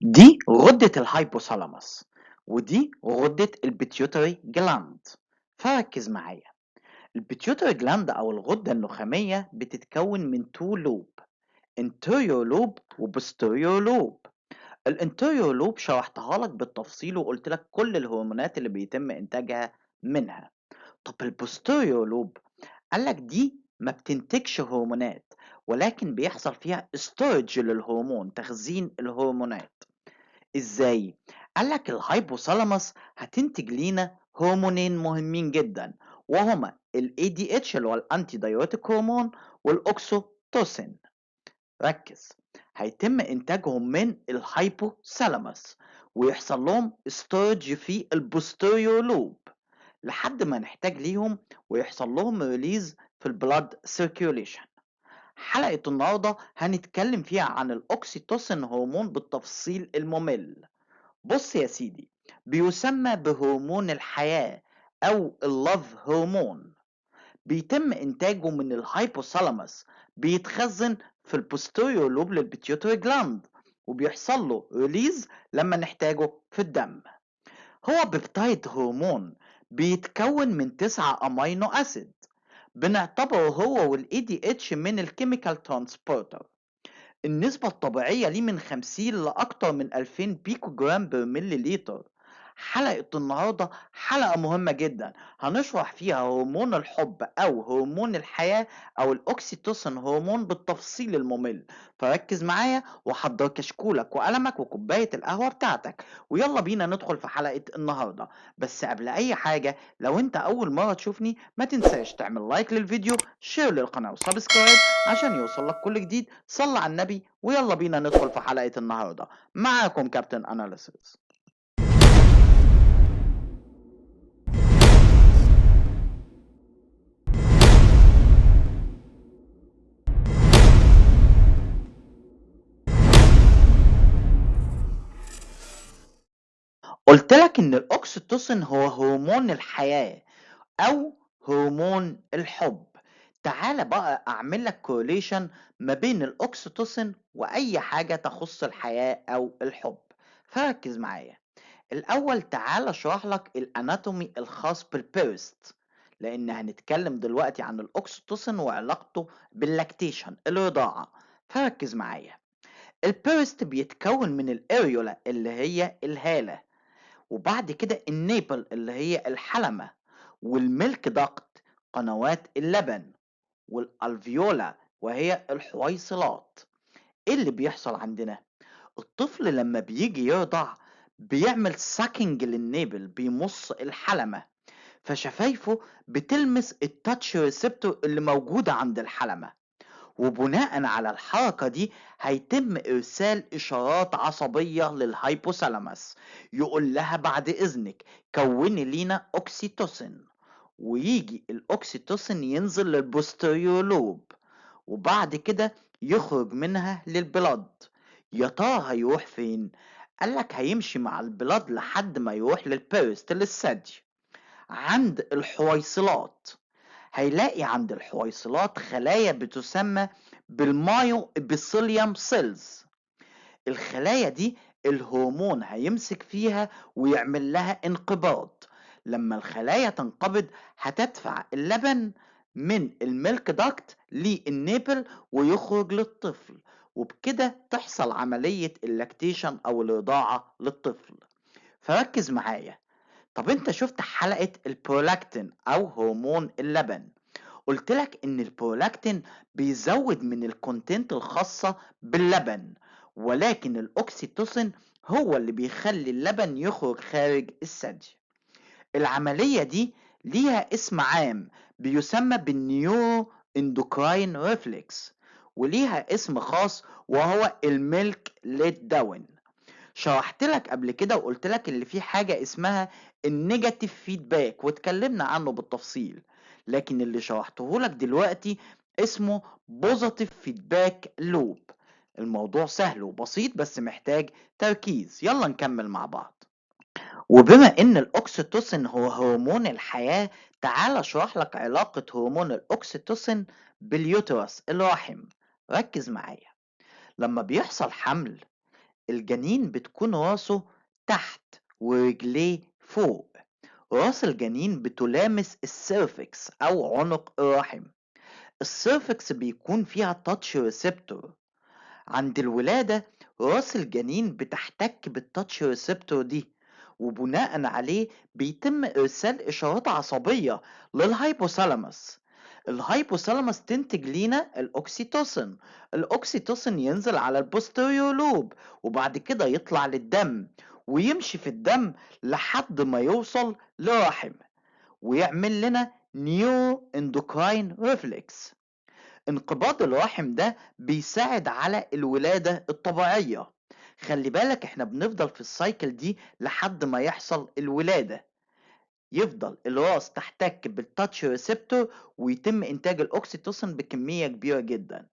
دي غدة الهايبوثالاموس، ودي غدة البيتيوتري جلاند. فركز معايا. البيتيوتري جلاند أو الغدة النخامية بتتكون من تو لوب، انتيريور لوب وبوستيريور لوب. الانتيريور لوب شرحتها لك بالتفصيل وقلت لك كل الهرمونات اللي بيتم إنتاجها منها. طب البوستيريور لوب قال لك دي ما بتنتجش هرمونات، ولكن بيحصل فيها استورج للهرمون، تخزين الهرمونات. إزاي؟ قال لك الهايبوثالاموس هتنتج لينا هرمونين مهمين جدا، وهما ال ADH اللي هو الانتي دايوريتيك هرمون والاوكسيتوسين. ركز. هيتم انتاجهم من الهايبوثالاموس ويحصل لهم ستورج في البوستيريور لوب لحد ما نحتاج ليهم، ويحصل لهم ريليز في البلاد سيركيوليشن. حلقة النهاردة هنتكلم فيها عن الأوكسيتوسين هرمون بالتفصيل الممل. بص يا سيدي، بيسمى بهرمون الحياة أو اللاف هرمون. بيتم إنتاجه من الهايبوثالاموس، بيتخزن في البوستيريور لوب للبيتيوتري جلاند، وبيحصل له ريليز لما نحتاجه في الدم. هو بيبتايد هرمون بيتكون من 9 أمينو أسيد، بنعتبره هو والاي دي اتش من الكيميكال ترانسبورتر. النسبة الطبيعية ليه من 50 لأكتر من 2000 بيكو جرام بالملي لتر. حلقة النهاردة حلقة مهمة جدا، هنشرح فيها هرمون الحب أو هرمون الحياة أو الأوكسيتوسين هرمون بالتفصيل الممل. فركز معايا وحضر كشكولك وقلمك وكوباية القهوة بتاعتك، ويلا بينا ندخل في حلقة النهاردة. بس قبل أي حاجة، لو أنت أول مرة تشوفني ما تنساش تعمل لايك للفيديو، شير للقناة وسبسكرايب عشان يوصلك كل جديد. صلى على النبي ويلا بينا ندخل في حلقة النهاردة. معاكم كابتن أناليسيس. قلت لك إن الأوكسيتوسين هو هرمون الحياة أو هرمون الحب. تعال بقى أعمل لك كورليشن ما بين الأوكسيتوسين وأي حاجة تخص الحياة أو الحب. فركز معايا. الأول تعال أشرح لك الأناتومي الخاص بالبيرست، لأن هنتكلم دلوقتي عن الأوكسيتوسين وعلاقته باللاكتيشن الرضاعة. فركز معايا. البيرست بيتكون من الاريولا اللي هي الهالة، وبعد كده النيبل اللي هي الحلمة، والميلك داكت قنوات اللبن، والالفيولا وهي الحويصلات. ايه اللي بيحصل عندنا؟ الطفل لما بيجي يرضع بيعمل ساكينج للنيبل، بيمص الحلمة، فشفايفه بتلمس التاتش ريسبتور اللي موجودة عند الحلمة، وبناء على الحركة دي هيتم إرسال إشارات عصبية للهايبوثالاموس، يقول لها بعد إذنك كوني لينا أوكسيتوسين، ويجي الأوكسيتوسين ينزل للبوستيريور لوب، وبعد كده يخرج منها للبلد. يا ترى هيروح فين؟ قالك هيمشي مع البلد لحد ما يروح للبيرست للثدي عند الحويصلات. هيلاقي عند الحويصلات خلايا بتسمى بالمايو ابيثيليوم سيلز. الخلايا دي الهرمون هيمسك فيها ويعمل لها انقباض. لما الخلايا تنقبض هتدفع اللبن من الميلك داكت للنيبل ويخرج للطفل، وبكده تحصل عملية اللاكتيشن أو الرضاعة للطفل. فركز معايا. طب انت شفت حلقة البرولاكتين او هرمون اللبن؟ قلت لك ان البرولاكتين بيزود من الكونتنت الخاصة باللبن، ولكن الاوكسيتوسين هو اللي بيخلي اللبن يخرج خارج الثدي. العملية دي ليها اسم عام بيسمى بالنيورو اندوكراين ريفلكس، وليها اسم خاص وهو الميلك ليت داون. شرحت لك قبل كده وقلت لك اللي في حاجة اسمها النيجاتيف فيدباك واتكلمنا عنه بالتفصيل، لكن اللي شرحته لك دلوقتي اسمه بوزيتيف فيدباك لوب. الموضوع سهل وبسيط بس محتاج تركيز. يلا نكمل مع بعض. وبما ان الاوكسيتوسين هو هرمون الحياة، تعال اشرح لك علاقة هرمون الاوكسيتوسين باليوترس الرحم. ركز معايا. لما بيحصل حمل، الجنين بتكون راسه تحت ورجليه فوق. راس الجنين بتلامس السيرفكس أو عنق الرحم. السيرفكس بيكون فيها تاتش ريسبتور. عند الولادة راس الجنين بتحتك بالتاتش ريسبتور دي، وبناء عليه بيتم إرسال إشارات عصبية للهايبوثالاموس. الهايبوثالاموس تنتج لينا الأوكسيتوسين. الأوكسيتوسين ينزل على البوستيريور لوب، وبعد كده يطلع للدم ويمشي في الدم لحد ما يوصل لرحم ويعمل لنا نيو اندوكراين ريفلكس. انقباض الرحم ده بيساعد على الولادة الطبيعية. خلي بالك احنا بنفضل في السايكل دي لحد ما يحصل الولادة. يفضل الراس تحتك بالتاتش ريسبتور ويتم انتاج الاوكسيتوسين بكمية كبيرة جدا.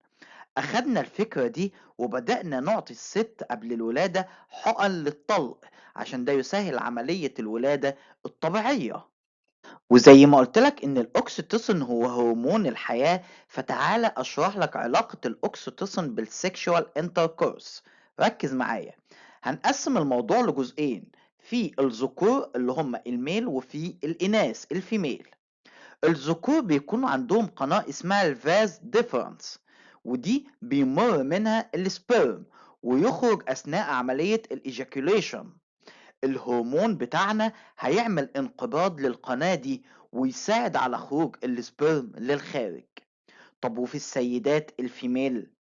اخدنا الفكرة دي وبدأنا نعطي الست قبل الولادة حقن للطلق عشان ده يسهل عملية الولادة الطبيعية. وزي ما قلت لك ان الاكسيتوسين هو هرمون الحياة، فتعالى اشرح لك علاقة الاكسيتوسين بالسكشوال انتركورس. ركز معايا. هنقسم الموضوع لجزئين، في الذكور اللي هم الميل وفي الاناث الفيميل. الذكور بيكون عندهم قناة اسمها الفاز ديفرنس، ودي بيمر منها السبيرم ويخرج اثناء عملية الايجاكوليشن. الهرمون بتاعنا هيعمل انقباض للقناة دي ويساعد على خروج السبرم للخارج. طب وفي السيدات الفيميل،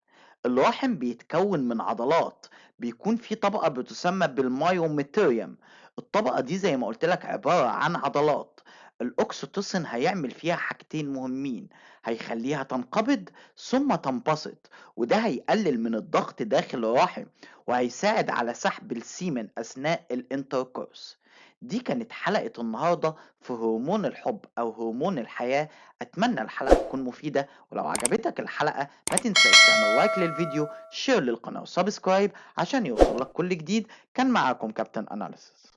الرحم بيتكون من عضلات، بيكون في طبقة بتسمى بالمايوميتريوم. الطبقة دي زي ما قلت لك عبارة عن عضلات. الأكسيتوسين هيعمل فيها حاجتين مهمين، هيخليها تنقبض ثم تنبسط، وده هيقلل من الضغط داخل الرحم وهيساعد على سحب السيمن أثناء الانتركورس. دي كانت حلقة النهاردة في هرمون الحب أو هرمون الحياة. أتمنى الحلقة تكون مفيدة، ولو عجبتك الحلقة ما تنساش تعمل لايك للفيديو، شير للقناة وسبسكرايب عشان يوصلك كل جديد. كان معاكم كابتن أناليسيس.